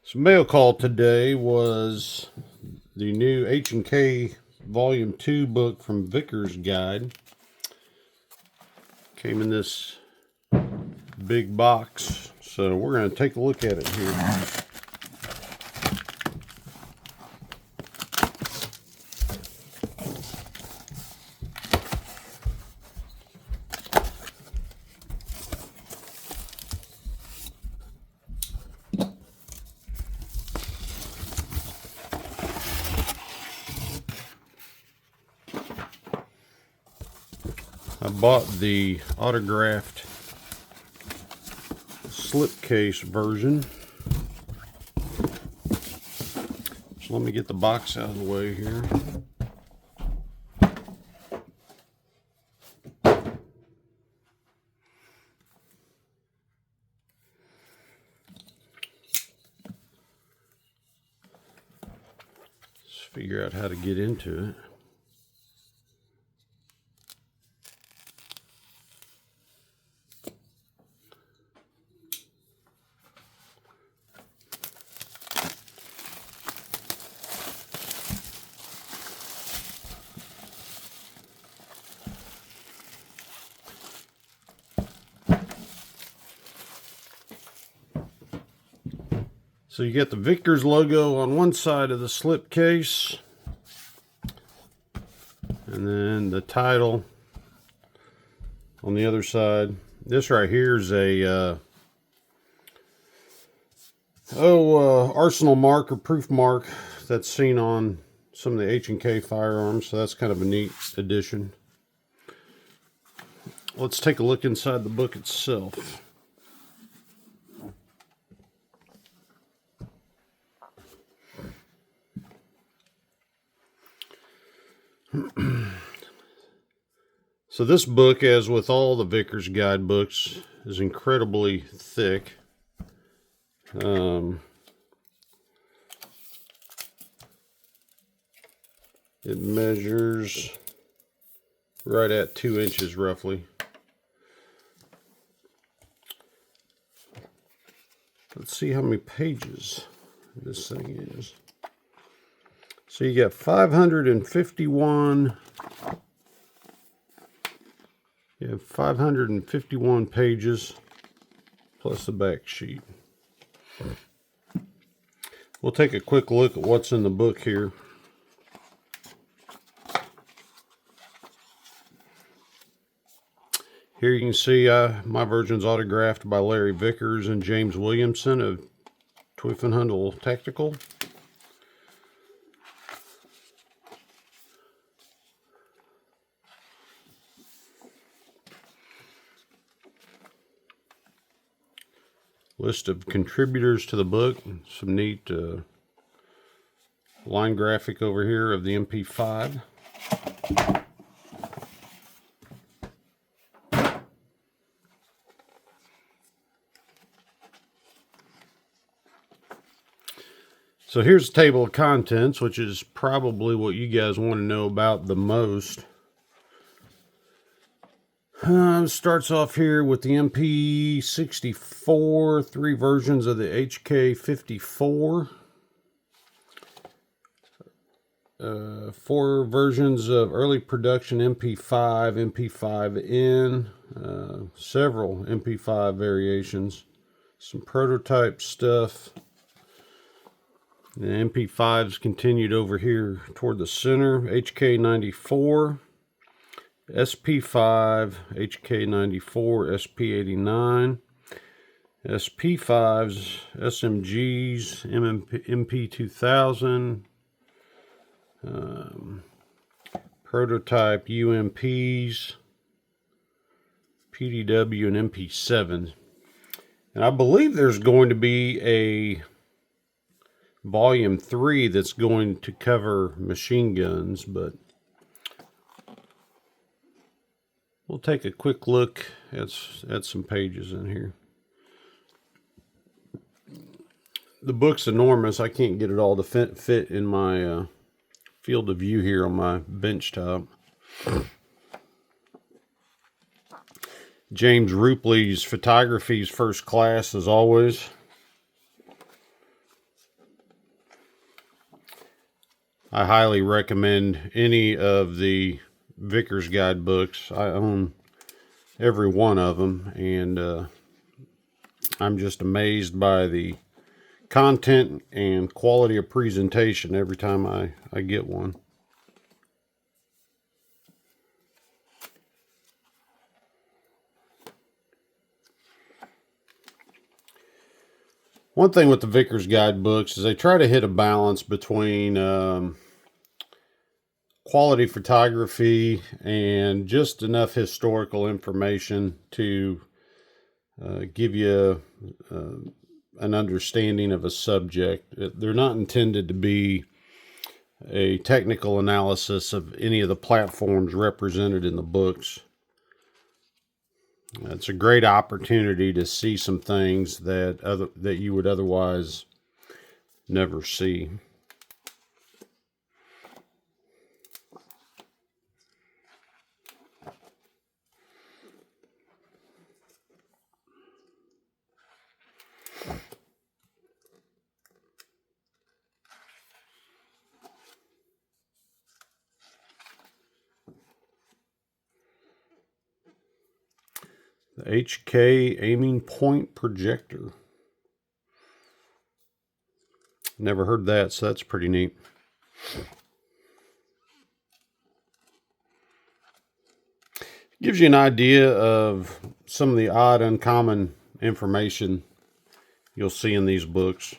So mail call today was the new H&K Volume 2 book from Vickers guide. Came in this big box, so we're going to take a look at it here. I bought the autographed slipcase version. So let me get the box out of the way here. Let's figure out how to get into it. So you get the Vickers logo on one side of the slipcase, and then the title on the other side. This right here is a arsenal mark or proof mark that's seen on some of the H&K firearms, so that's kind of a neat addition. Let's take a look inside the book itself. So this book, as with all the Vickers guidebooks, is incredibly thick. It measures right at 2 inches roughly. Let's see how many pages this thing is. So you got 551. You have 551 pages plus the back sheet. We'll take a quick look at what's in the book here. Here you can see my version's autographed by Larry Vickers and James Williamson of Twyfenhuddle Tactical. List of contributors to the book. Some neat line graphic over here of the MP5. So here's the table of contents, which is probably what you guys want to know about the most. Starts off here with the MP64, 3 versions of the HK54, 4 versions of early production MP5, MP5N, several MP5 variations, some prototype stuff. The MP5s continued over here toward the center, HK94. SP5, HK94, SP89, SP5s, SMGs, MP2000, prototype UMPs, PDW, and MP7s. And I believe there's going to be a Volume 3 that's going to cover machine guns, but we'll take a quick look at some pages in here. The book's enormous. I can't get it all to fit in my field of view here on my bench top. James Rupley's photography is first class as always. I highly recommend any of the Vickers guidebooks. I own every one of them, and I'm just amazed by the content and quality of presentation every time I get one. One thing with the Vickers guidebooks is they try to hit a balance between quality photography and just enough historical information to give you an understanding of a subject. They're not intended to be a technical analysis of any of the platforms represented in the books. It's a great opportunity to see some things that you would otherwise never see. The HK aiming point projector. Never heard that, so that's pretty neat. Gives you an idea of some of the odd, uncommon information you'll see in these books.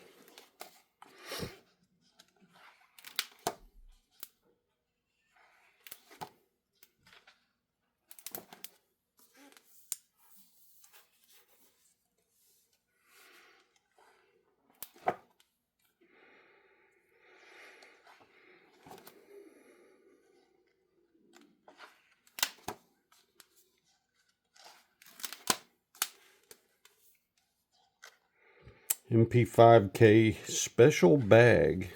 MP5K special bag.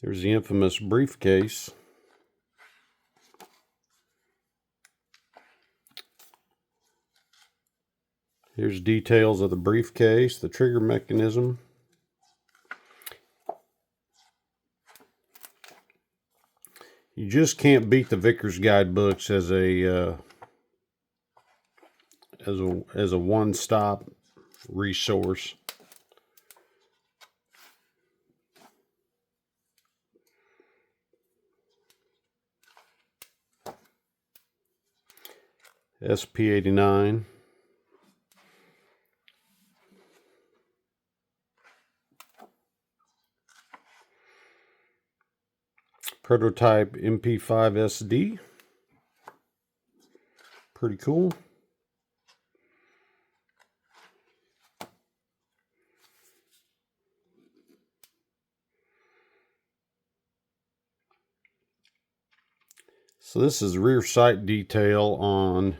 There's the infamous briefcase. Here's details of the briefcase, the trigger mechanism. You just can't beat the Vickers guidebooks as a one-stop resource. SP89. Prototype MP5 SD. Pretty cool. So this is rear sight detail on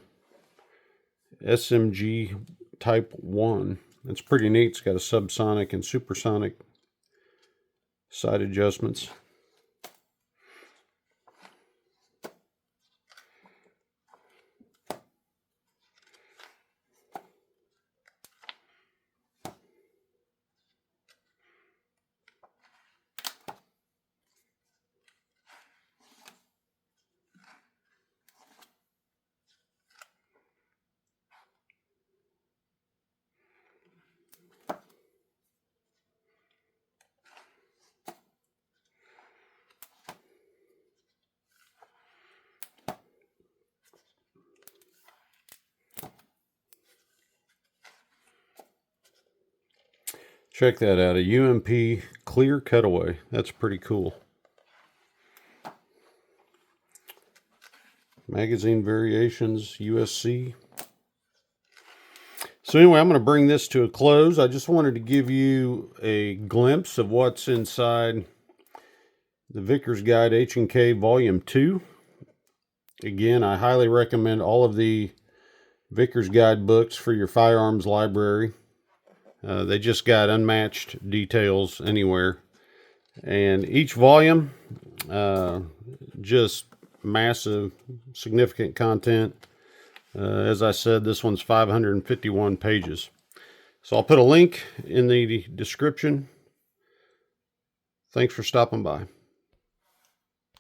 SMG Type 1. It's pretty neat. It's got a subsonic and supersonic sight adjustments. Check that out, a UMP clear cutaway. That's pretty cool. Magazine variations, USC. So anyway, I'm going to bring this to a close. I just wanted to give you a glimpse of what's inside the Vickers Guide H&K Volume 2. Again, I highly recommend all of the Vickers Guide books for your firearms library. They just got unmatched details anywhere. And each volume, just massive, significant content. As I said, this one's 551 pages. So I'll put a link in the description Thanks for stopping by.